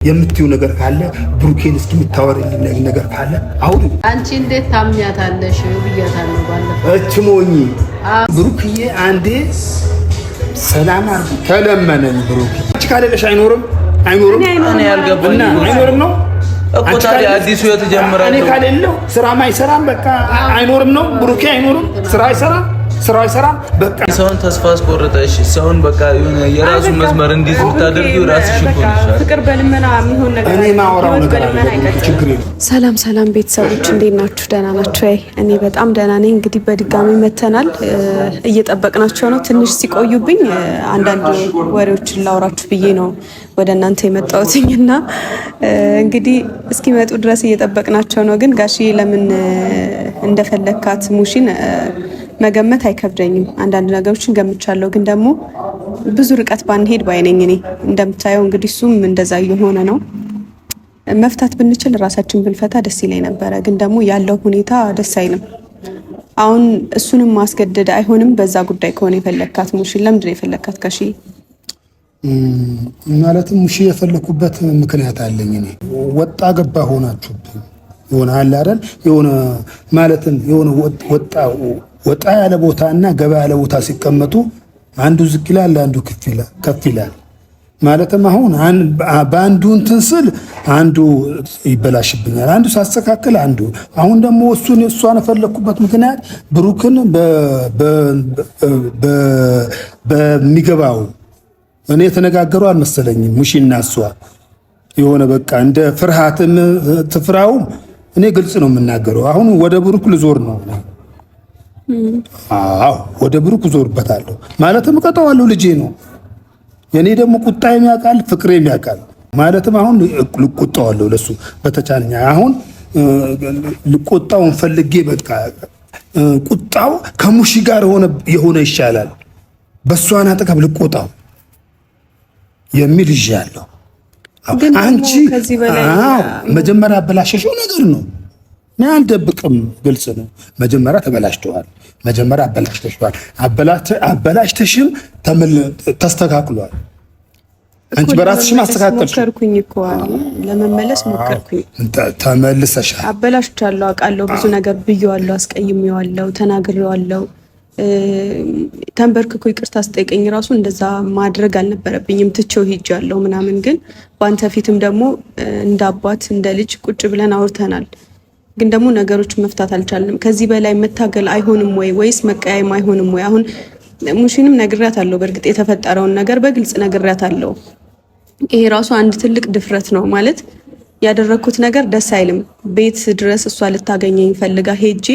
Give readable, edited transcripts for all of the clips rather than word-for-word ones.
የምትዩ ነገር ካለ ብሩኬን እስኪ የምታወሪልኝ ነገር ካለ አውሪ። አንቺ እንዴት ታምኛታለሽ ብያታለሁ ባለፈው። እችሞኝ ብሩክዬ አንዴ ሰላም አርጉ ተለመነኝ። ብሩክ አንቺ ካለለሽ አይኖርም እኔ ያልገባኝ አይኖርም ነው እኮ ታዲያ አዲሱ የተጀመረ እኔ ካለለው ስራም አይሰራም በቃ አይኖርም ነው። ብሩኬ አይኖርም ስራ አይሰራም በቃ ሰውን ተስፋ አስቆርጠሽ ሰውን በቃ የራሱ መስመር እንዲዝ ብታደርጊው ራስሽ ይቆልሻል። ፍቅር በልመና የሚሆን ነገር እኔ ማወራው ነገር አለ። ችግር የለም። ሰላም ቤተሰቦች እንዴት ናችሁ? ደህና ናችሁ? እኔ በጣም ደህና ነኝ። እንግዲህ በድጋሚ መተናል። እየጠበቅናቸው ነው። ትንሽ ሲቆዩብኝ አንዳንድ ወሬዎችን ላውራችሁ ብዬ ነው ወደ እናንተ የመጣሁትኝና እንግዲህ እስኪመጡ ድረስ እየጠበቅናቸው ነው። ግን ጋሽዬ ለምን እንደፈለካት ሙሺን መገመት አይከብደኝም። አንዳንድ ነገሮችን ገምቻለሁ። ግን ደግሞ ብዙ ርቀት ባንሄድ ባይነኝ። እኔ እንደምታየው እንግዲህ እሱም እንደዛ እየሆነ ነው። መፍታት ብንችል ራሳችን ብንፈታ ደስ ይለኝ ነበረ። ግን ደግሞ ያለው ሁኔታ ደስ አይልም። አሁን እሱንም ማስገደድ አይሆንም። በዛ ጉዳይ ከሆነ የፈለካት ሙሺን ለምንድን ነው የፈለካት ጋሽዬ? ማለትም ሙሺ የፈለኩበት ምክንያት አለኝ። እኔ ወጣ ገባ ሆናችሁብኝ የሆነ አለ አይደል? የሆነ ማለትም የሆነ ወጣ ያለ ቦታ እና ገባ ያለ ቦታ ሲቀመጡ አንዱ ዝቅ ይላል፣ አንዱ ከፍ ይላል። ማለትም አሁን በአንዱ እንትን ስል አንዱ ይበላሽብኛል፣ አንዱ ሳስተካክል አንዱ። አሁን ደግሞ እሷን የፈለኩበት ምክንያት ብሩክን በሚገባው እኔ የተነጋገሩ አልመሰለኝም። ሙሺና እሷ የሆነ በቃ እንደ ፍርሃትም ትፍራውም እኔ ግልጽ ነው የምናገረው። አሁን ወደ ብሩክ ልዞር ነው። አዎ ወደ ብሩክ ዞርበታለሁ። ማለትም እቀጣዋለሁ፣ ልጄ ነው። የኔ ደግሞ ቁጣ የሚያውቃል ፍቅር የሚያውቃል። ማለትም አሁን ልቆጣዋለሁ ለሱ በተቻለኛ። አሁን ልቆጣውን ፈልጌ በቃ ቁጣው ከሙሺ ጋር የሆነ ይሻላል። በሷን አጠገብ ልቆጣው የሚል ይዣለሁ። አንቺ መጀመሪያ አበላሸሽው ነገር ነው። እኔ አልደብቅም፣ ግልጽ ነው። መጀመሪያ ተበላሽተዋል። መጀመሪያ አበላሽተሽዋል። አበላሽተሽም ተስተካክሏል። አንቺ በራስሽ ማስተካከልሽ። ሞከርኩኝ እኮ ለመመለስ ሞከርኩኝ። ተመልሰሻል። አበላሽቻለሁ፣ አውቃለሁ። ብዙ ነገር ብዬዋለሁ፣ አስቀይሜዋለሁ፣ ተናግሬዋለሁ። ተንበርክኮ ይቅርታ ስጠይቀኝ ራሱ እንደዛ ማድረግ አልነበረብኝም፣ ትቼው ሄጃለሁ ምናምን። ግን በአንተ ፊትም ደግሞ እንደ አባት እንደ ልጅ ቁጭ ብለን አውርተናል። ግን ደግሞ ነገሮችን መፍታት አልቻልንም። ከዚህ በላይ መታገል አይሆንም ወይስ መቀያየም አይሆንም ወይ? አሁን ሙሺንም ነግሬያታለሁ። በእርግጥ የተፈጠረውን ነገር በግልጽ ነግሬያታለሁ። ይሄ ራሱ አንድ ትልቅ ድፍረት ነው ማለት ያደረኩት ነገር ደስ አይልም። ቤት ድረስ እሷ ልታገኘኝ ፈልጋ ሄጄ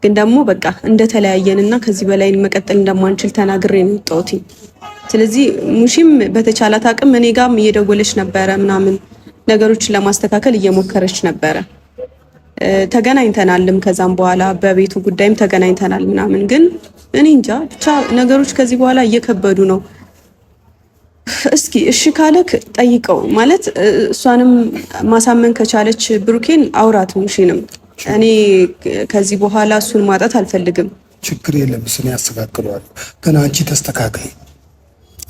ግን ደግሞ በቃ እንደተለያየንና ከዚህ በላይ መቀጠል እንደማንችል ተናግሬ ነው የወጣሁት። ስለዚህ ሙሺም በተቻላት አቅም እኔ ጋርም እየደወለች ነበረ ምናምን ነገሮችን ለማስተካከል እየሞከረች ነበረ። ተገናኝተናልም ከዛም በኋላ በቤቱ ጉዳይም ተገናኝተናል ምናምን። ግን እኔ እንጃ ብቻ ነገሮች ከዚህ በኋላ እየከበዱ ነው። እስኪ እሺ ካለክ ጠይቀው ማለት እሷንም ማሳመን ከቻለች ብሩኬን አውራት ሙሺንም። እኔ ከዚህ በኋላ እሱን ማጣት አልፈልግም። ችግር የለም እሱን ያስተካክለዋል። ግን አንቺ ተስተካከይ።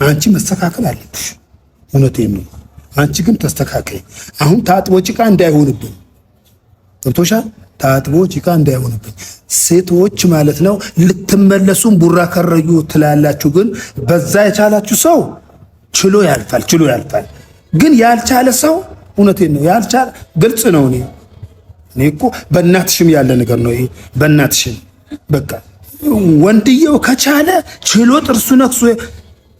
አንቺ መስተካከል አለብሽ። እውነቴን ነው። አንቺ ግን ተስተካከይ። አሁን ታጥቦ ጭቃ እንዳይሆንብኝ ገብቶሻል? ታጥቦ ጭቃ እንዳይሆንብኝ። ሴቶች ማለት ነው ልትመለሱም ቡራ ከረዩ ትላላችሁ። ግን በዛ የቻላችሁ ሰው ችሎ ያልፋል። ግን ያልቻለ ሰው እውነቴን ነው ያልቻለ ግልጽ ነው። እኔ እኮ በእናትሽም ያለ ነገር ነው ይሄ። በእናትሽም በቃ ወንድየው ከቻለ ችሎ ጥርሱ ነክሶ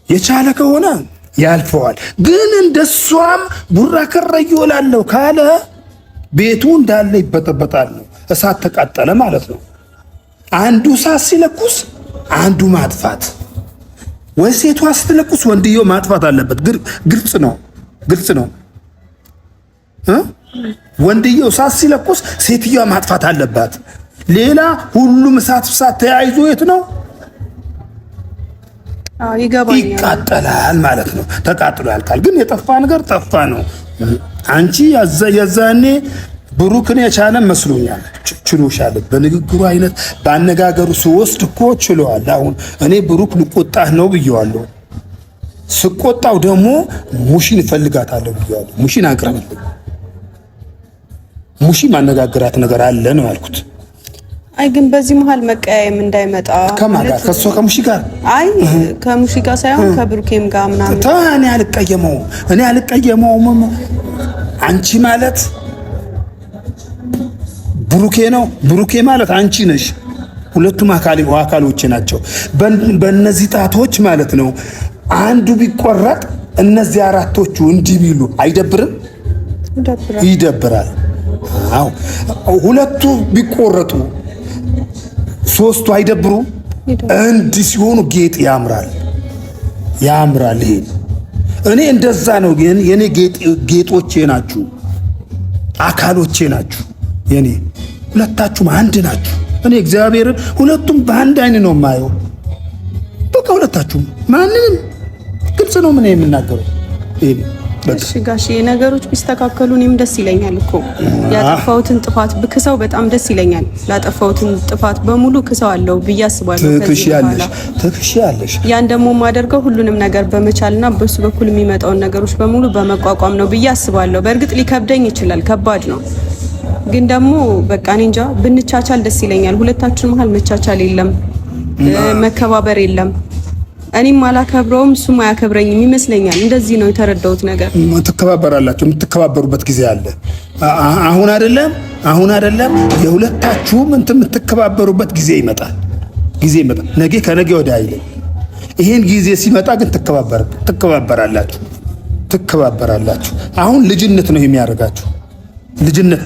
የቻለ ከሆነ ያልፈዋል። ግን እንደሷም ቡራ ከረዩ እላለሁ ካለ ቤቱ እንዳለ ይበጠበጣል። እሳት ተቃጠለ ማለት ነው። አንዱ እሳት ሲለኩስ አንዱ ማጥፋት፣ ወይ ሴቷ ስትለኩስ ወንድየው ማጥፋት አለበት። ግልጽ ነው። ወንድየው እሳት ሲለኩስ ሴትዮዋ ማጥፋት አለባት። ሌላ ሁሉም እሳት ተያይዞ የት ነው ይቃጠላል ማለት ነው። ተቃጥሎ ያልቃል። ግን የጠፋ ነገር ጠፋ ነው። አንቺ የዛኔ ብሩክን የቻለ መስሎኛል። ችሎሻል። በንግግሩ አይነት ባነጋገሩ ስወስድ እኮ ችሏል። አሁን እኔ ብሩክ ልቆጣህ ነው ብየዋለሁ። ስቆጣው ደግሞ ሙሽን እፈልጋታለሁ ብያለሁ። ሙሽን አቅርብልኝ፣ ሙሺ ማነጋገራት ነገር አለ ነው ያልኩት። አይ ግን በዚህ መሃል መቀያየም እንዳይመጣ ከማን ጋር? ከሷ ከሙሺ ጋር? አይ ከሙሺ ጋር ሳይሆን ከብሩኬም ጋር ምናምን። እኔ አልቀየመውም። አንቺ ማለት ብሩኬ ነው፣ ብሩኬ ማለት አንቺ ነሽ። ሁለቱም አካሎቼ ናቸው። በእነዚህ ጣቶች ማለት ነው። አንዱ ቢቆረጥ እነዚህ አራቶቹ እንዲህ ቢሉ አይደብርም? ይደብራል። አዎ ሁለቱ ቢቆረጡ ሶስቱ አይደብሩም? እንዲህ ሲሆኑ ጌጥ ያምራል። ይሄ እኔ እንደዛ ነው። ግን የኔ ጌጦቼ ናችሁ፣ አካሎቼ ናችሁ። የኔ ሁለታችሁም አንድ ናችሁ። እኔ እግዚአብሔርን ሁለቱም በአንድ አይን ነው የማየው። በቃ ሁለታችሁም ማንንም ግልጽ ነው ምን የምናገረው። እሺ ጋሼ ነገሮች ቢስተካከሉ እኔም ደስ ይለኛል እኮ ያጠፋሁትን ጥፋት ብክሰው በጣም ደስ ይለኛል። ላጠፋሁትን ጥፋት በሙሉ ክሰው አለው ብዬ አስባለሁ። ትክክለሽ ያን ደግሞ የማደርገው ሁሉንም ነገር በመቻልና በሱ በኩል የሚመጣውን ነገሮች በሙሉ በመቋቋም ነው ብዬ አስባለሁ። በእርግጥ ሊከብደኝ ይችላል፣ ከባድ ነው። ግን ደግሞ በቃ እኔ እንጃ ብንቻቻል ደስ ይለኛል። ሁለታችን መሀል መቻቻል የለም፣ መከባበር የለም። እኔም አላከብረውም እሱም አያከብረኝም ይመስለኛል። እንደዚህ ነው የተረዳሁት ነገር። ትከባበራላችሁ፣ የምትከባበሩበት ጊዜ አለ። አሁን አይደለም የሁለታችሁም የምትከባበሩበት ጊዜ ይመጣል። ነገ ከነገ ወዲያ አይደለም። ይሄን ጊዜ ሲመጣ ግን ትከባበራላችሁ። አሁን ልጅነት ነው የሚያደርጋችሁ፣ ልጅነት።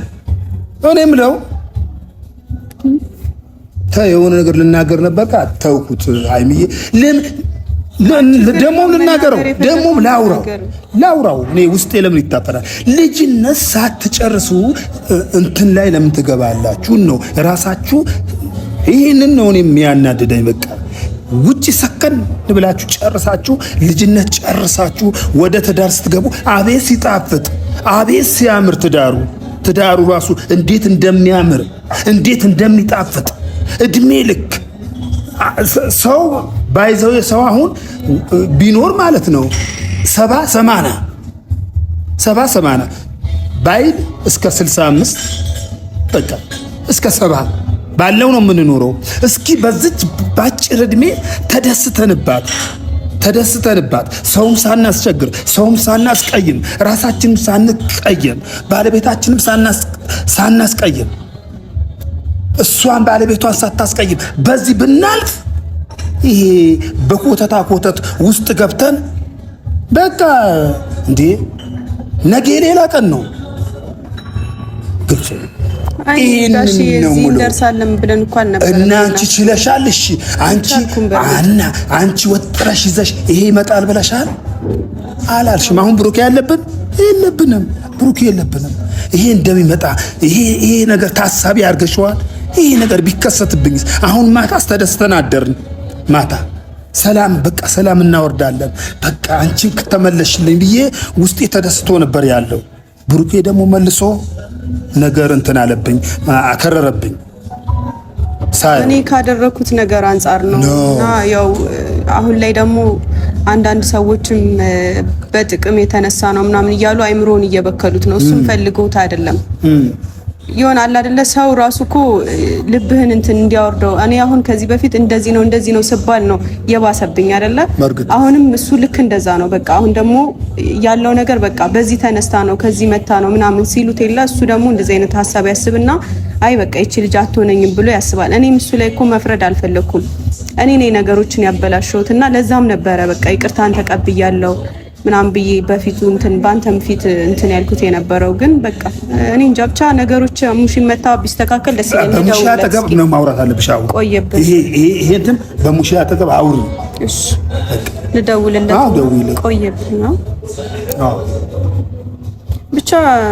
እኔም ለው የሆነ ነገር ልናገር ነበር ተውኩት። አይምዬ ደግሞ ልናገረው ደግሞ ላውራው እኔ ውስጤ ለምን ይታፈራል? ልጅነት ሳትጨርሱ እንትን ላይ ለምን ትገባላችሁ ነው ራሳችሁ። ይሄንን ነው እኔ የሚያናድደኝ። በቃ ውጪ ሰከን ብላችሁ ጨርሳችሁ ልጅነት ጨርሳችሁ ወደ ትዳር ስትገቡ አቤት ሲጣፍጥ፣ አቤት ሲያምር ትዳሩ ራሱ እንዴት እንደሚያምር እንዴት እንደሚጣፍጥ እድሜ ልክ ሰው ባይዘው የሰው አሁን ቢኖር ማለት ነው 70 ባይል እስከ 65 በቃ እስከ 70 ባለው ነው የምንኖረው። እስኪ በዚች ባጭር እድሜ ተደስተንባት ሰውም ሳናስቸግር ሰውም ሳናስቀይም ራሳችንም ሳንቀየም ባለቤታችንም ሳናስቀይም እሷን ባለቤቷን ሳታስቀይም በዚህ ብናልፍ ይሄ በኮተት ውስጥ ገብተን በቃ እንዴ ነገ ሌላ ቀን ነው። ግልጽ እንደርሳለን ብለን እንኳን ነበር እና አንቺ ችለሻል። እሺ አንቺ ወጥረሽ ይዘሽ ይሄ ይመጣል ብለሻል አላልሽም? አሁን ብሩክ የለብንም። ይሄ እንደሚመጣ ይሄ ነገር ታሳቢ አድርገሽዋል። ይሄ ነገር ቢከሰትብኝስ? አሁን ማታስ ተደስተን አደርን። ማታ ሰላም እናወርዳለን። በቃ አንቺ ከተመለሽልኝ ብዬ ውስጤ ተደስቶ ነበር ያለው። ብሩኬ ደግሞ መልሶ ነገር እንትን አለብኝ፣ አከረረብኝ። እኔ ካደረኩት ነገር አንጻር ነው እና ያው አሁን ላይ ደግሞ አንዳንድ ሰዎችም በጥቅም የተነሳ ነው ምናምን እያሉ አይምሮን እየበከሉት ነው። እሱም ፈልገውት አይደለም ይሆናል አይደለ? ሰው ራሱ እኮ ልብህን እንትን እንዲያወርደው። እኔ አሁን ከዚህ በፊት እንደዚህ ነው ስባል ነው የባሰብኝ አይደለ? አሁንም እሱ ልክ እንደዛ ነው። በቃ አሁን ደግሞ ያለው ነገር በቃ በዚህ ተነስታ ነው ከዚህ መታ ነው ምናምን ሲሉት የለ እሱ ደግሞ እንደዚህ አይነት ሐሳብ ያስብና አይ በቃ እቺ ልጅ አትሆነኝም ብሎ ያስባል። እኔም እሱ ላይ እኮ መፍረድ አልፈለኩም። እኔ ነኝ ነገሮችን ያበላሸሁትና ለዛም ነበረ በቃ ይቅርታን ተቀብያለሁ ምናምን ብዬ በፊቱ እንትን ባንተም ፊት እንትን ያልኩት የነበረው። ግን በቃ እኔ እንጃ ብቻ ነገሮች ሙሽ መታ ቢስተካከል ደስ ይለኛል። በሙሽ አጠገብ ነው ማውራት አለብሽ። አሁን ቆየበት ይሄ እንትን በሙሽ አጠገብ አውሪ። እሺ ልደውልለት። ቆየበት ነው ብቻ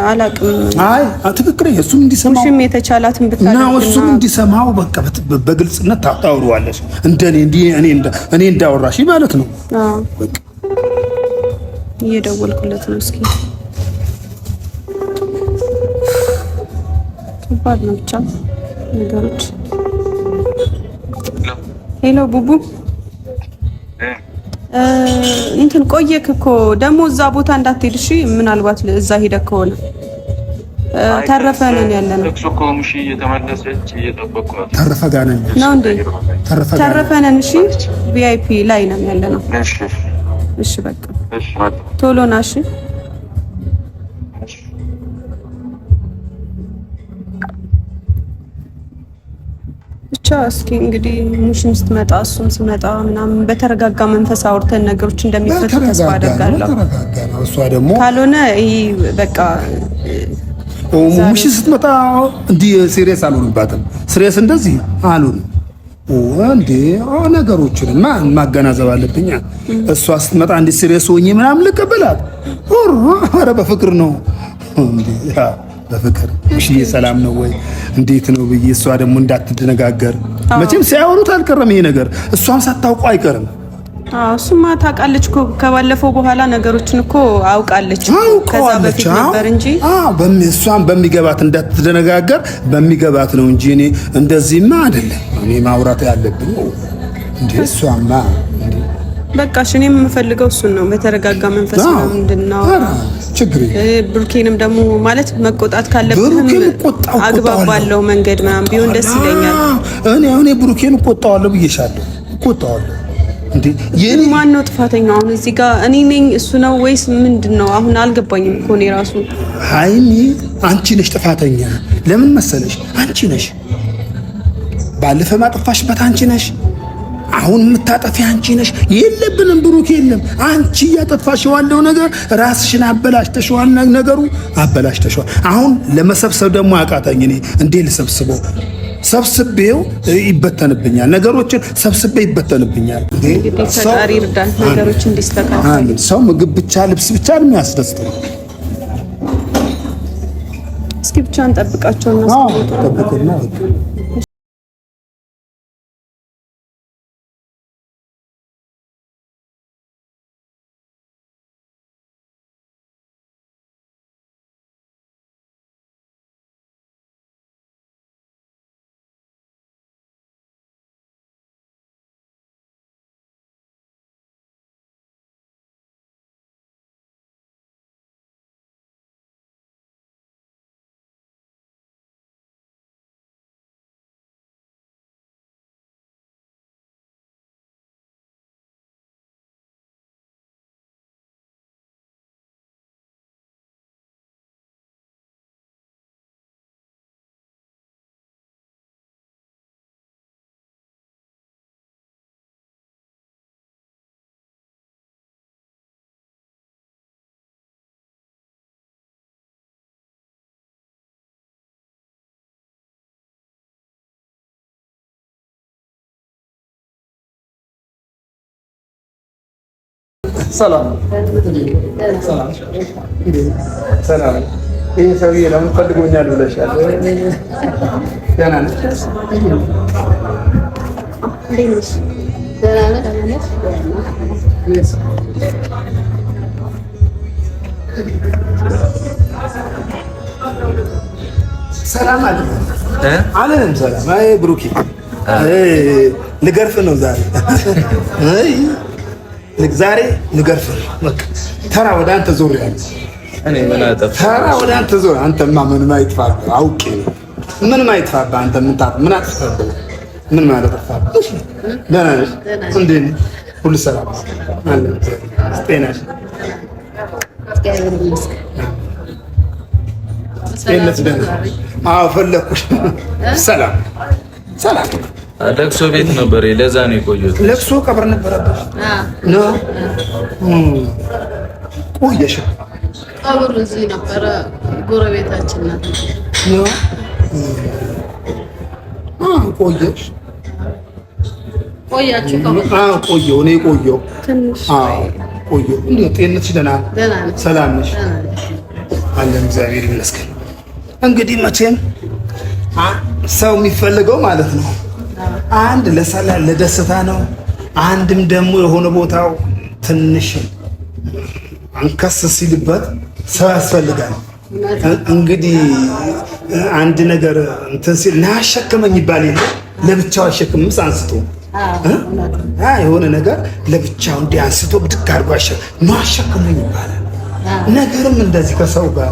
አላቅም። አይ ትክክል። እሱም እንዲሰማው ሙሽም የተቻላትን ብታደርግና እሱም እንዲሰማው በቃ በግልጽነት ታውሪዋለሽ። እኔ እንዳወራሽ ማለት ነው። በቃ እየደወልኩለት ነው። እስኪ ከባድ ነው ብቻ ነገሮች። ሄሎ ቡቡ፣ እንትን ቆየክ እኮ ደግሞ እዛ ቦታ እንዳትሄድ እሺ። ምናልባት እዛ ሄደህ ከሆነ ተረፈነን ያለነው ለቅሶ ኮምሺ እየተመለሰች እየጠበቅኳት ተረፈ ጋር ነን ነው እንዴ? ተረፈነን። እሺ ቪአይፒ ላይ ነን ያለነው። እሺ በቃ ቶሎ ና እሺ። ብቻ እስኪ እንግዲህ ሙሽም ስትመጣ እሱም ሲመጣ ምናምን በተረጋጋ መንፈስ አውርተን ነገሮች እንደሚፈቱ ተስፋ አደርጋለሁ። እሷ ደግሞ ካልሆነ ይሄ በቃ ሙሽ ስትመጣ እንዲህ ሲሪየስ አልሆንባትም። ሲሪየስ እንደዚህ አልሆን እንዴ ነገሮችን ማገናዘብ አለብኝ። እሷ ስትመጣ እንዲህ ሲሪየስ ሆኜ ምናምን ልቀበላት? ኧረ በፍቅር ነው እንዴ በፍቅር እሺ ሰላም ነው ወይ እንዴት ነው ብዬ እሷ ደግሞ እንዳትደነጋገር መቼም ሲያወሩት አልቀረም ይሄ ነገር እሷም ሳታውቀው አይቀርም። እሱማ ታውቃለች እኮ ከባለፈው በኋላ ነገሮችን እኮ አውቃለች። ከዛ በፊት ነበር እንጂ እሷም በሚገባት እንዳትደነጋገር በሚገባት ነው እንጂ እኔ እንደዚህማ አይደለም እኔ ማውራት ያለብኝ እንዴ እሷማ እንዴ በቃ እኔም የምፈልገው እሱን ነው። በተረጋጋ መንፈስ ነው እንድናው ችግር ብሩኬንም ደግሞ ማለት መቆጣት ካለብን አግባብ ባለው መንገድ ምናምን ቢሆን ደስ ይለኛል። እኔ ብሩኬን እቆጣዋለሁ ብዬሻለሁ። እቆጣዋለሁ እንዴ የኔ ማን ነው ጥፋተኛው? አሁን እዚህ ጋር እኔ ነኝ እሱ ነው ወይስ ምንድነው? አሁን አልገባኝም እኮ እኔ ራሱ። ሃይሚ አንቺ ነሽ ጥፋተኛ። ለምን መሰለሽ? አንቺ ነሽ ባለፈ ማጥፋሽበት አንቺ ነሽ። አሁን የምታጠፊ አንቺ ነሽ። የለብንም ብሩክ የለም። አንቺ እያጠፋሽው ያለው ነገር ራስሽን አበላሽተሽዋል። ነገሩ አበላሽተሽዋል። አሁን ለመሰብሰብ ደግሞ አቃተኝ። እኔ እንዴ ልሰብስበው? ሰብስቤው ይበተንብኛል። ነገሮችን ሰብስቤ ይበተንብኛል። ፈጣሪ ይርዳን ነገሮች እንዲስተካከሉ። ሰው ምግብ ብቻ ልብስ ብቻ ነው የሚያስደስተው። እስኪ ብቻ እንጠብቃቸውና ተጠብቁና ሰላም ሰላም ሰላም። ይሄ ሰውዬ ለምን ፈልጎኛል ብለሻል? ደህና ነሽ? ሰላም አለንም ሰላም። አይ ብሩኬ ልገርፍ ነው ዛሬ። ዛሬ ልገርፍ በቃ ተራ ወደ አንተ ዞር ያለ እኔ ምን አጠፋ? ተራ ወደ አንተ ዞር። አንተማ ምንም አይጥፋብህ አውቄ ነው። ምንም አይጥፋብህ አንተ ምን አጥፋብህ? ምን ማለት አጥፋብህ? እሺ ደህና ነሽ? እንዴት ነሽ? ሁሉ ሰላም አለ? ጤናሽ? ጤናሽ ደህና? አዎ ፈለኩሽ። ሰላም ሰላም። ለቅሶ ቤት ነበር፣ ለዛ ነው የቆየሁት። ለቅሶ ቀብር ነበረበት ነው። ቆየሽ? ቀብር እዚህ ነበረ፣ ጎረቤታችን ናት ነው። ቆየሽ? ቆያችሁ? ቆየሁ እኔ ቆየሁ ትንሽ። ቆየሁ። እንዴት ጤንነትሽ ደህና? ሰላም ነሽ? አለን እግዚአብሔር ይመስገን። እንግዲህ መቼም ሰው የሚፈልገው ማለት ነው አንድ ለሰላም ለደስታ ነው። አንድም ደግሞ የሆነ ቦታው ትንሽ አንከስ ሲልበት ሰው ያስፈልጋል። እንግዲህ አንድ ነገር እንትን ሲል ና አሸክመኝ ይባል የለ ለብቻው አሸክምስ አንስቶ የሆነ ነገር ለብቻው እንዲያንስቶ ብድግ አድርጎ ነው አሸክሙኝ ይባላል። ነገርም እንደዚህ ከሰው ጋር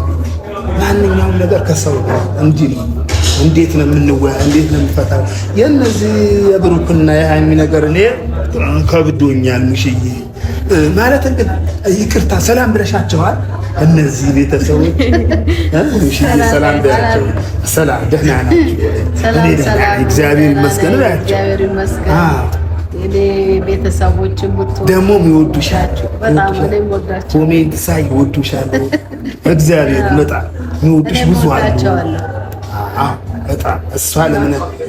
ማንኛውም ነገር ከሰው ጋር እንዲህ ነው። እንዴት ነው የምንወያ? እንዴት ነው የምንፈታው? የእነዚህ የብሩክና የሃይሚ ነገር እኔ ከብዶኛል። ሙሽዬ ማለት እንግዲህ ይቅርታ ሰላም ብለሻቸዋል? እነዚህ ቤተሰቦች ሙሽዬ ሰላም ብለሻቸው ሰላም ደህና ናቸው? እኔ ደህና እግዚአብሔር ይመስገን ናቸው። እኔ ቤተሰቦችም ደግሞ ይወዱሻል። ኮሜንት ሳይ ይወዱሻል። እግዚአብሔር በጣም የሚወዱሽ ብዙ አሉ። በጣም እሷ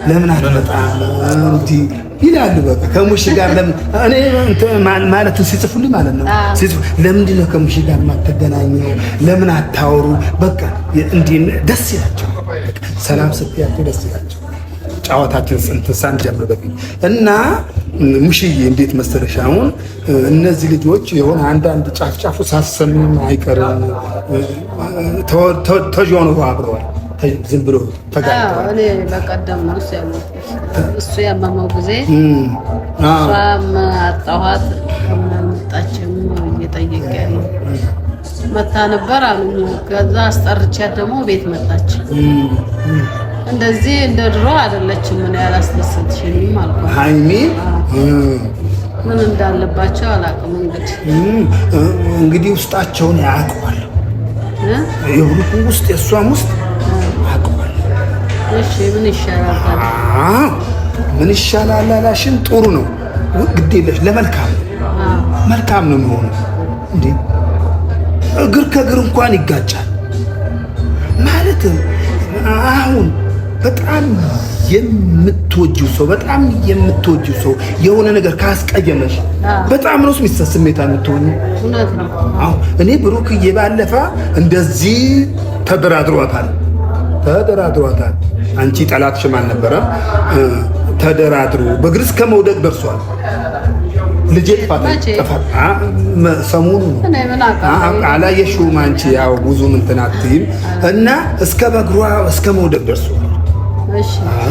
ለምን አትመጣም እንዲህ ይላሉ። በቃ ከሙሽ ጋር እኔ ማለት ሲጽፉልኝ ማለት ነው ለምንድን ነው ከሙሽ ጋር የማትገናኘው? ለምን አታወሩ? በቃ እንዲህ ደስ ይላቸው። ሰላም ስትያቸው ደስ ይላቸው። ጨዋታችን ሳንጀምር በፊት እና ሙሽዬ እንዴት መሰለሽ አሁን እነዚህ ልጆች የሆነ አንዳንድ ጫፍጫፉ ሳሰምም አይቀርም ተጆኑ አብረዋል። ዝም ብሎ ተጋጭተዋል። እኔ በቀደም ነው እሱ ያመመው ጊዜ እሷም አጣኋት ከመጣችም እየጠየቀ ያለው መታ ነበር አሉ። ከዛ አስጠርቻት ደግሞ ቤት መጣች። እንደዚህ እንደ ድሮ አይደለችም። ምን ያላስደሰትሽኝም አልኳት። ሃይሚ ምን እንዳለባቸው አላውቅም። እንግዲህ ውስጣቸውን ያውቀዋል። የብሩክ ውስጥ የእሷም ውስጥ ያውቀዋል። እሺ ምን ይሻላል? ምን ይሻላል አላሽን? ጥሩ ነው። ግድ የለሽ ለመልካም መልካም ነው የሚሆነው። እንዴ እግር ከእግር እንኳን ይጋጫል ማለት አሁን በጣም የምትወጂው ሰው የሆነ ነገር ካስቀየመሽ በጣም ነው ስሜታ የምትሆኚ። እኔ ብሩክዬ ባለፈ እንደዚህ ተደራድሯታል። አንቺ ጠላትሽም አልነበረም። ተደራድሮ በእግር እስከ መውደቅ ደርሷል። ልጄ ጥፋት ሰሞኑ አላየሽውም አንቺ? ያው ብዙ እንትን አትይም እና እስከ በእግሯ እስከ መውደቅ ደርሷል።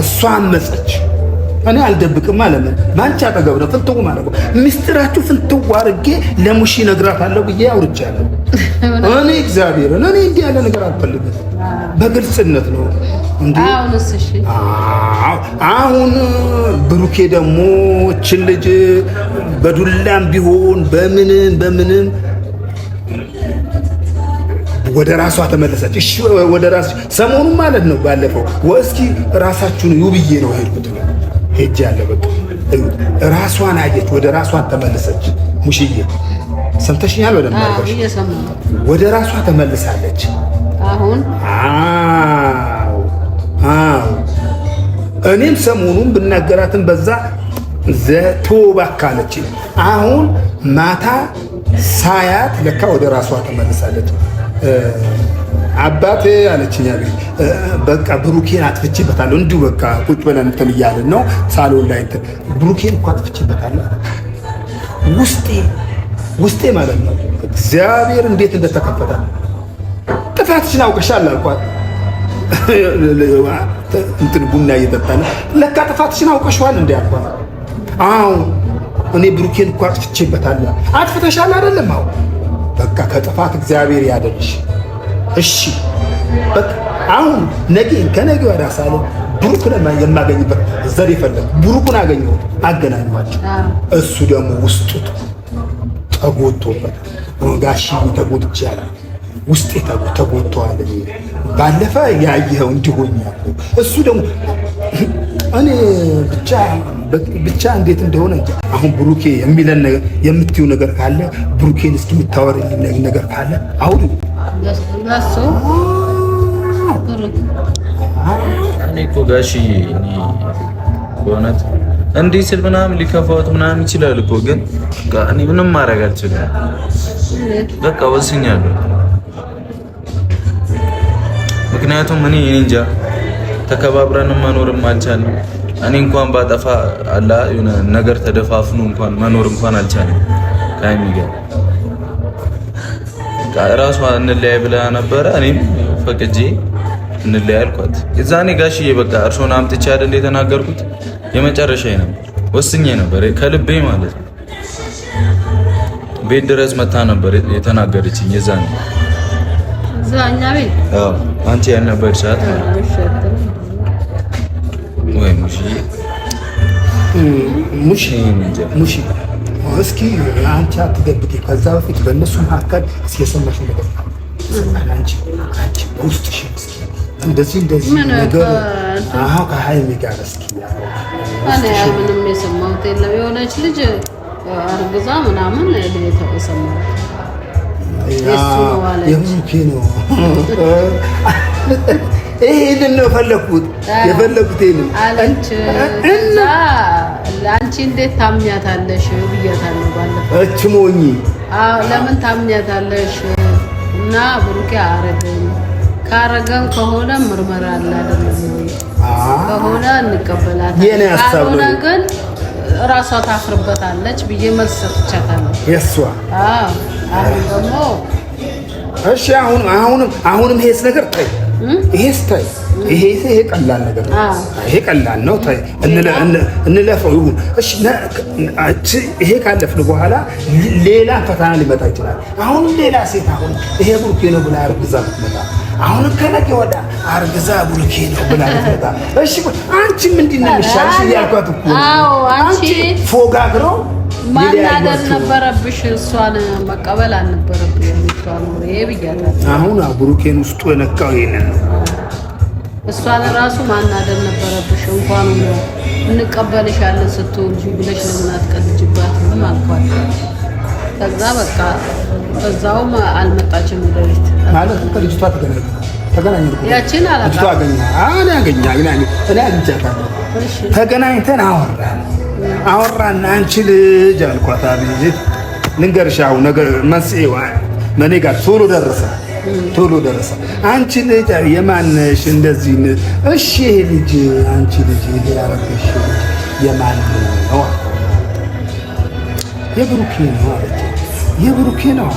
እሷ አመፀች። እኔ አልደብቅም ማለት ነው። ማንቺ አጠገብ ነው ፍንትው ማለት ነው። ሚስጥራችሁ ፍንትው አድርጌ ለሙሺ እነግራታለሁ ብዬ አውርቻለሁ። እኔ እግዚአብሔርን እኔ እንዲህ ያለ ነገር አልፈልግም። በግልጽነት ነው እንዴ። አሁን ብሩኬ ደግሞ እችን ልጅ በዱላም ቢሆን በምንም ወደ ራሷ ተመለሰች። እሺ ወደ ራስ ሰሞኑ ማለት ነው። ባለፈው ወእስኪ ራሳችሁን ይውብዬ ነው ሄጅ ያለ በቃ ራሷን አየች። ወደ ራሷን ተመለሰች። ሙሽዬ ሰምተሽኛል? ወደ ራሷ ተመልሳለች። አሁን እኔም ሰሞኑን ብናገራትን በዛ ዘቶባካለች። አሁን ማታ ሳያት ለካ ወደ ራሷ ተመልሳለች። አባቴ አለችኝ አቤት በቃ ብሩኬን አጥፍቼበታለሁ። እንዲሁ በቃ ቁጭ ብለን እንትን እያልን ነው ሳሎን ላይ እንትን ብሩኬን እኮ አጥፍቼበታለሁ። ውስጤ ማለት ነው እግዚአብሔር እንዴት እንደተከፈተ ጥፋትሽን አውቀሻል አልኳት። እንትን ቡና እየጠጣን ለካ ጥፋትሽን አውቀሽዋል እንዴ አልኳት። አዎ እኔ ብሩኬን እኮ አጥፍቼበታለሁ። አጥፍተሻል አይደለም? አዎ በቃ ከጥፋት እግዚአብሔር ያደርሽ። እሺ በቃ አሁን ከነገ ወዲያ ሳለ ብሩክን የማገኝበት ዘዴ ፈለግ። ብሩክን አገኘሁት፣ አገናኘኋቸው። እሱ ደግሞ ውስጡ ተጎድቶበት ጋሽዬ ተጎድቻለሁ፣ ውስጤ ተጎድተዋል። ባለፈ ያየኸው እንዲሆኛል። እሱ ደግሞ እኔ ብቻ እንዴት እንደሆነ አሁን ብሩኬ የሚለን ነገር የምትይው ነገር ካለ ብሩኬን እስኪ የምታወሪልኝ ነገር ካለ አውሪ። እኔ እኮ ጋሽዬ በእውነት እንዲህ ስል ምናምን ሊከፋዎት ምናምን ይችላል እኮ ግን እኔ ምንም ማድረግ አልችልም። በቃ ወስኛለሁ። ምክንያቱም እኔ እንጃ ተከባብረንም መኖርም አልቻልንም። እኔ እንኳን ባጠፋ አላ የሆነ ነገር ተደፋፍኖ እንኳን መኖር እንኳን አልቻልንም። ከሀይሚ ጋር ራሷ እንለያይ ብላ ነበረ። እኔም ፈቅጄ እንለያይ አልኳት። የዛኔ ጋሽዬ በቃ እርሶን አምጥቼ አይደል የተናገርኩት? የመጨረሻዬ ነበር። ወስኜ ነበር ከልቤ ማለት ነው። ቤት ድረስ መታ ነበር የተናገረችኝ የዛን እዛኛ ቤት አንቺ ያልነበርሽ ሰዓት ወይ ሙሺ እስኪ አንቺ አትደብቂ። ከዛ በፊት በእነሱ መካከል የሰማሽ ነገር አንቺ በውስጥሽ እስኪ እንደዚህ ነገር ከሀይሚ ጋር እስኪ እኔ ምንም የሰማሁት የለም። የሆነች ልጅ አርግዛ ምናምን የሰማሁት የብሩኬ ነው። ይሄንን ነው የፈለኩት ይሄንን አለች። እና አንቺ እንዴት ታምኛታለሽ ብያታለሁ ባለፈው። እች ሞኝ ለምን ታምኛታለሽ? እና ብሩኬ አረገኝ ካረገን ከሆነ ምርመራ አለ አይደለም ከሆነ እንቀበላታለን ካልሆነ ግን ራሷ ታፍርበታለች ብዬ መልስ ሰጥቻታለሁ። የሷ አሁን ደግሞ እሺ አሁንም ይሄስ ነገር ታይ ይሄስ ታይ ይሄ ቀላል ነገር ነው። ይሄ ቀላል ነው። ታይ እንለፈው ይሁን። እሺ ይሄ ካለፍን በኋላ ሌላ ፈተና ሊመጣ ይችላል። አሁን ሌላ ሴት አሁን ይሄ ብሩኬ ነው ብላ አርግዛ ብትመጣ አሁን ከነገ ወዲያ አርግዛ ብሩኬ ነው ብላ ብትመጣ እሺ አንቺ ምንድን ነው የሚሻልሽ እያልኳት እኮ አንቺ ፎጋግሮ ማናደር ነበረብሽ። እሷን መቀበል አልነበረብሽ። እሷን ይሄ ብያታለሁ። አሁን ብሩኬን ውስጡ የነካው ይሄንን ነው። እሷን ራሱ ማናደር ነበረብሽ። እንኳን እንቀበልሻለን ስትወልጂ ብለሽ ለምን አትቀልጅባትም አልኳት። ከዛ በቃ በዛውም አልመጣችም ወደ ቤት ማለት ልጅቷ ተገናኘን እኮ ያቺን ልጅቷ አግኝቻታለሁ። ተገናኝተን አወራን አንቺ ልጅ አልኳት። አቤት ልንገርሽ አሁን ነገር መንስኤው እኔ ጋር ቶሎ ደረሰ። አንቺ ልጅ የማንሽ እንደዚህ እሺ ይሄ ልጅ አንቺ ልጅ ይሄ ያረገሽ የማን ነው? የብሩኬ ነው አለች። የብሩኬ ነው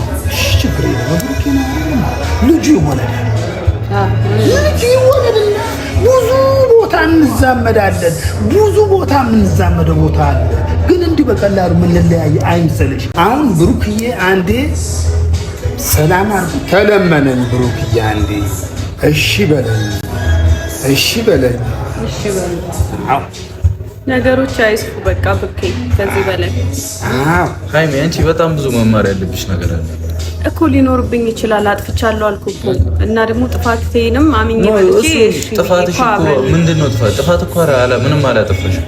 ችግር የለም የብሩኬ ነው ልጁ ይሆናል። ብዙ ቦታ እንዛመዳለን። ብዙ ቦታ የምንዛመደው ቦታ አለ። ግን እንዲህ በቀላሉ የምንለያይ አይምሰልሽ። አሁን ብሩክዬ አንዴ ሰላም አርጉ ተለመነኝ። ብሩክዬ አንዴ እሺ በለኝ። አዎ ነገሮች አይስፉ በቃ ብሩኬ ከዚህ በላይ ሃይሚ አንቺ በጣም ብዙ መማር ያለብሽ ነገር አለ እኮ ሊኖርብኝ ይችላል። አጥፍቻለሁ አልኩ እኮ እና ደግሞ ጥፋቴንም አምኜ መልሼ እሺ ጥፋትሽ እኮ ምንድነው? ጥፋት እኮ ምንም አላጠፋሽም።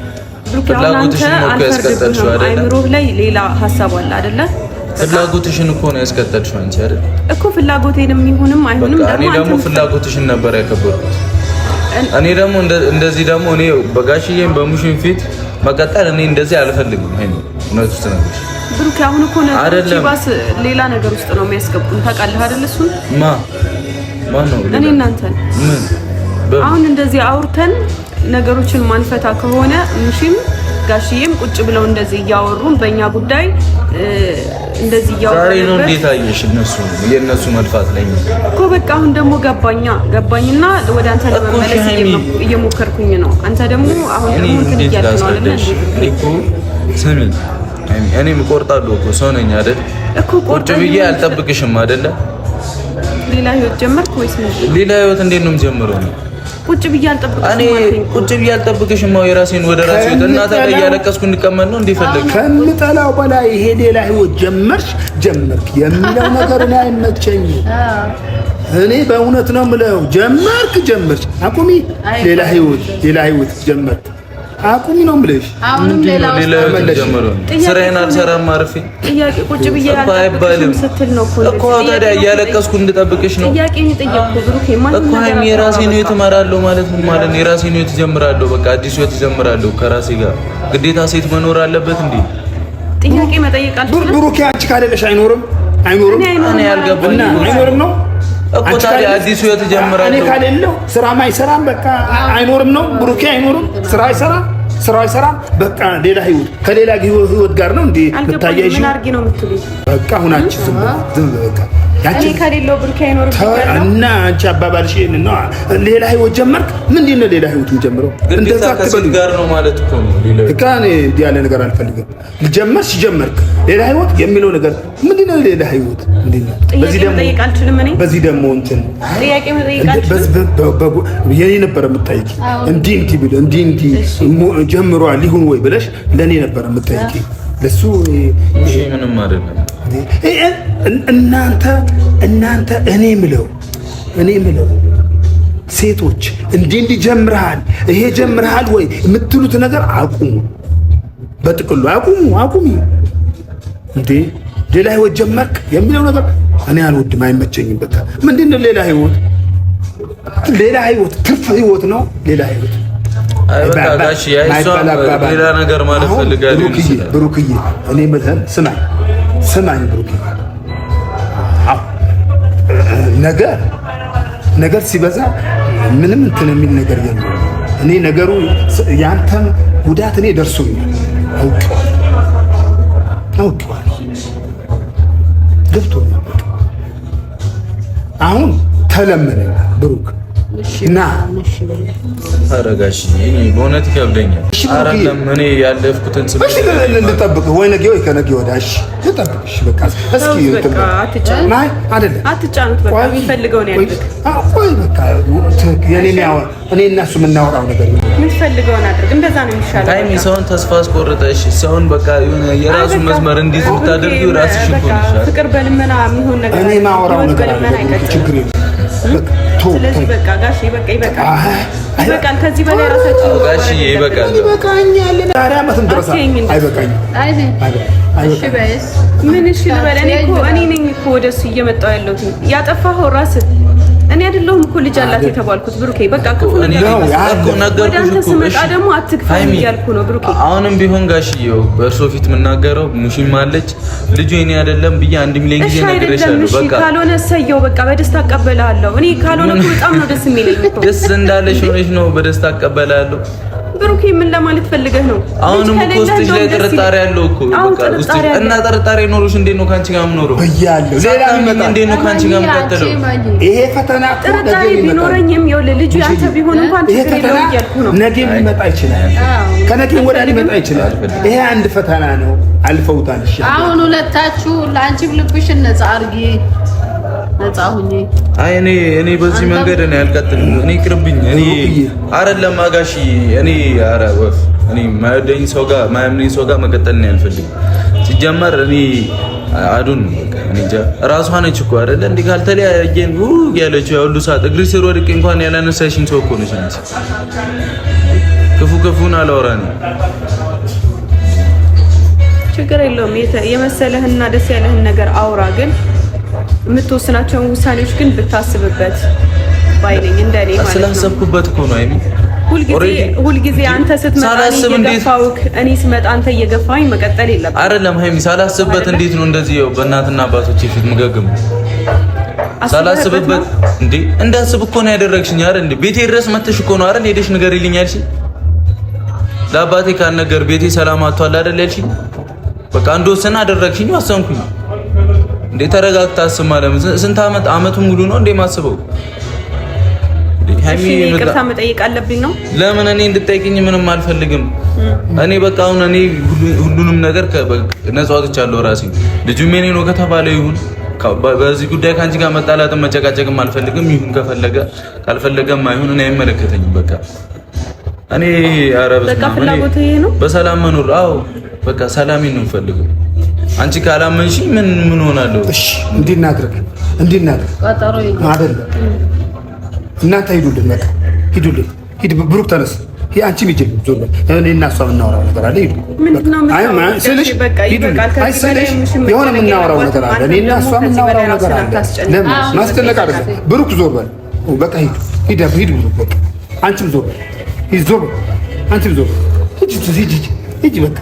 ፍላጎትሽን ነው ያስቀጠልሽው አይደል? አይምሮህ ላይ ሌላ ሐሳብ አለ አይደለ? ፍላጎትሽን እኮ ነው ያስቀጠልሽው አንቺ አይደል? እኮ ፍላጎቴንም ይሁንም አይሁንም እኔ ደግሞ ፍላጎትሽን ነበር ያከበርኩት። እኔ ደግሞ እንደዚህ ደግሞ እኔ በጋሽዬም በሙሽን ፊት መቀጠል እኔ እንደዚህ አልፈልግም። ሃይሚ እውነቱ ተነግሮሽ ብሩክ አሁን እኮ ነገሮች ባስ ሌላ ነገር ውስጥ ነው የሚያስገቡን ታውቃለህ አይደል? እሱን ማን ነው እኔ እናንተ አሁን እንደዚህ አውርተን ነገሮችን ማንፈታ ከሆነ ሙሽም ጋሽዬም ቁጭ ብለው እንደዚህ እያወሩን በእኛ ጉዳይ እንደዚህ እያወሩ ዛሬ ነው እንዴት አየሽ? የነሱ መልፋት ላይ እኮ በቃ አሁን ደግሞ ገባኝና ወደ አንተ ለመመለስ እየሞከርኩኝ ነው። አንተ ደግሞ አሁን እንትን እያልክ ነው አይደል? እኮ ስሚ እኔም እቆርጣለሁ እኮ ሰው ነኝ አይደል? እኮ ቁጭ ብዬ አልጠብቅሽም አይደለ? ሌላ ህይወት ጀመርክ ወይስ ምንድን? ሌላ ህይወት እንዴት ነው የምጀምረው? ቁጭ ብዬ አልጠብቅሽም። እኔ ቁጭ ብዬ አልጠብቅሽም። የራሴን ወደ ራሴ እናታ ጋር እያለቀስኩ እንቀመጥ ነው እንዲፈልግ ከምጠላው በላይ ይሄ ሌላ ህይወት ጀመርክ የሚለው ነገር እኔ አይመቸኝም። እኔ በእውነት ነው የምለው ጀመርሽ አቁሚ። ሌላ ህይወት ጀመርክ አቁሚ ነው የምልሽ። አሁንም ሌላው ጀመረው ስራዬን አልሰራም አርፌ ጥያቄ ቁጭ ብዬ አልጠብቅሽም ስትል ነው እኮ ታዲያ እያለቀስኩ እንድጠብቅሽ ነው ጥያቄ የጠየቅኩ ብሩኬ ማለት እኮ ሃይሚ የራሴን ህይወት እመራለሁ ማለት ነው ማለት የራሴን ህይወት እጀምራለሁ። በቃ አዲስ ህይወት እጀምራለሁ ከራሴ ጋር። ግዴታ ሴት መኖር አለበት እንዴ? ጥያቄ መጠየቅ አልችልም። ብሩኬ አንቺ ካለሽ አይኖርም እኔ ያልገባኝ አይኖርም ነው እኮ ታዲያ አዲስ ህይወት እጀምራለሁ። እኔ ካለለው ስራም አይሰራም በቃ አይኖርም ነው ብሩኬ አይኖርም። ስራ አይሰራም በቃ ሌላ ህይወት ከሌላ ህይወት ጋር ነው እንዴ ልታያይሽ? ምን አድርጊ ነው የምትሉኝ? በቃ ሁናችሁ ዝም በቃ እኔ ከሌለው ብሩክ አይኖርም እና አንቺ አባባልሽ ይሄን ነው። ሌላ ህይወት ጀመርክ። ምንድን ነው ሌላ ህይወት ጀምረው? እንደዛ ከሴት ጋር ነው ማለት እኮ ነው። እኔ እንዲህ ያለ ነገር አልፈልግም። ልጀመርሽ ጀመርክ ሌላ ህይወት የሚለው ነገር ምንድን ነው? ሌላ ህይወት ምንድን ነው? በዚህ ደግሞ እንትን ጥያቄ መጠየቅ አልችልም። የኔ ነበር የምጠይቂ እንዲህ ብሎ እንዲህ ጀምሯል ይሁን ወይ ብለሽ ለኔ ነበር የምጠይቂ። ለሱ ምንም አይደለም። እናንተ እኔ ምለው ሴቶች እንዲህ ጀምረሃል ይሄ ጀምረሃል ወይ የምትሉት ነገር አቁሙ። በጥቅሉ አቁሚ። እንዴ ሌላ ህይወት ጀመርክ የሚለው ነገር እኔ አልወድም፣ አይመቸኝም። በቃ ምንድነው ሌላ ህይወት? ትርፍ ህይወት ነው ሌላ ህይወት። አይ በቃ ጋሽ ሌላ ነገር ማለት ፈልጋለሁ። ብሩክዬ እኔ መተን ስማኝ ብሩክዬ፣ ነገር ሲበዛ ምንም እንትን የሚል ነገር የለም። እኔ ነገሩ ያንተም ጉዳት እኔ ደርሶኛል፣ አውቀዋለሁ ገብቶኛል። አሁን ተለመነ ብሩክ እና አረጋሽ እኔ በእውነት ይከብደኛል። አይደለም እኔ ያለፍኩትን ስሜት ልጠብቅ ወይ ነገ ወይ ከነገ ወዲያ እሺ ልጠብቅሽ። በቃ እስኪ አትጫኑት። በቃ የሚፈልገው ነው ያድርግ። ቆይ በቃ እኔ እና እሱ የምናወራው ነገር ነው። የምትፈልገውን አድርግ። እንደዛ ነው የሚሻለው። ታይም ሰውን ተስፋ አስቆርጠሽ ሰውን በቃ የራሱ መስመር እንዲህ ስታደርጊው ራስሽ እኮ ነሽ። ፍቅር በልመና የሚሆን ነገር እኔ ማወራው ነገር አለ። ችግር የለም። ስለዚህ በቃ ጋሽ ይበቃል። ከዚህ በላይ ራሳችን ጋሽ ይበቃኛል። ዛሬ ዓመትም ድረስ አይበቃኝም። እሺ በይስ ምን እሺ ልበል? እኔ ነኝ እኮ ወደሱ እየመጣሁ ያለሁት። ያጠፋኸው ራስህ። እኔ አይደለሁም እኮ ልጅ አላት የተባልኩት ብሩኬ። በቃ ክፉ ነው ወደ አንተ ስመጣ ደግሞ አትክፋኝ እያልኩ ነው ብሩኬ። አሁንም ቢሆን ጋሽዬው በእርሶ ፊት የምናገረው ሙሽም አለች ልጁ እኔ አይደለም ብዬ 1 ሚሊዮን ጊዜ ነግሬሻለሁ። በቃ ካልሆነ እሰየው በቃ በደስታ አቀበላለሁ። እኔ ካልሆነ በጣም ነው ደስ የሚለኝ እኮ። ደስ እንዳለሽ ሆነሽ ነው በደስታ አቀበላለሁ። ብሩኬ ምን ለማለት ፈልገህ ነው? አሁንም እኮ ውስጥሽ ላይ ጥርጣሬ ያለው እኮ በቃ ውስጥሽ እና ጥርጣሬ ኖሮሽ እንዴት ነው ካንቺ ጋር የምኖረው? በያለሁ ሌላ ምን እንዴት ነው ካንቺ ጋር የምቀጥለው? ይሄ ፈተና ጥርጣሬ ቢኖረኝም ይኸውልህ ልጁ ያንተ ቢሆን እንኳን ችግር የለውም እያልኩ ነው። ነገ ሊመጣ ይችላል፣ ከነገ ወዲያ ሊመጣ ይችላል። ይሄ አንድ ፈተና ነው፣ አልፈውታል። አሁን ሁለታችሁ ለአንቺም ልብሽን ነፃ አድርጊ፣ ነፃ ሁኚ። አይ እኔ በዚህ መንገድ እኔ አልቀጥልም። እኔ ይቅርብኝ። እኔ አይደለም አጋሺ እኔ ኧረ ወፍ እኔ ማይወደኝ ሰው ጋር ማያምነኝ ሰው ጋር መቀጠል ነው ያልፈልግም። ሲጀመር እኔ አዱን በቃ እኔ እንጃ ራሷ ነች እኮ አይደለ እንዴ ካልተለያየን ያለችው ያው ሁሉ ሰዓት እግሪ ስር ወድቄ እንኳን ያላነሳሽኝ ሰው እኮ ነች አንቺ። ክፉን አላወራኝ። ችግር የለውም። የመሰለህና ደስ ያለህን ነገር አውራ ግን የምትወስናቸውን ውሳኔዎች ግን ብታስብበት ባይነኝ እንደኔ ማለት ነው። ስላሰብኩበት እኮ ነው አይሚ። ሁልጊዜ አንተ ስትመጣ እየገፋውክ እኔ ስመጣ አንተ እየገፋኝ መቀጠል የለብህም። አይደለም ሃይሚ ሳላስብበት እንዴት ነው እንደዚህ ያው በእናትና አባቶቼ ፊት ምገግም? ሳላስብበት እንዴ እንዳስብ እኮ ነው ያደረግሽኝ አይደል እንዴ? ቤቴ ድረስ መጥተሽ እኮ ነው አይደል ሄደሽ ንገሪልኝ ያልሽኝ? ለአባቴ ካልነገር ቤቴ ሰላም አጥቷል አይደል ያልሽኝ? በቃ እንደወሰነ አደረግሽኝ ወሰንኩኝ። እንዴ ተረጋግታ አስብ ማለት ስንት አመቱን ሙሉ ነው እንዴ ማስበው? ሃይሚ ይቅርታ መጠየቅ አለብኝ ነው። ለምን እኔ እንድጠይቅኝ ምንም አልፈልግም። እኔ በቃ አሁን እኔ ሁሉንም ነገር ነፃ ወጥቻለሁ ራሴ። ልጁ ምን ነው ከተባለ ይሁን። በዚህ ጉዳይ ካንቺ ጋር መጣላትም መጨቃጨቅም አልፈልግም። ይሁን ከፈለገ ካልፈለገም አይሁን እኔ አይመለከተኝም። በቃ እኔ በቃ ፍላጎት ይሄ ነው በሰላም መኖር። አዎ በቃ ሰላሜን ነው የምፈልገው። አንቺ ካላመንሽ ምን ሆናለሁ? እሺ እንዲናድርግ ቀጠሮ አይደለም። እናንተ ሂዱልን፣ በቃ ሂዱልን። ሂድ ብሩክ ተነስ። ይሄ አንቺ ቢጅል ዞር እኔ እና እሷ የምናወራው ነገር አለ። ሂዱ። አይ ስልሽ አይ ስልሽ የሆነ የምናወራው ነገር አለ። እኔ እና እሷ የምናወራው ነገር አለ። ለምን ማስጨነቅ አይደለም። ብሩክ ዞር በል በቃ ሂድ ብሩክ በቃ አንቺም ዞር በል ዞር በል አንቺም ዞር ሂጂ በቃ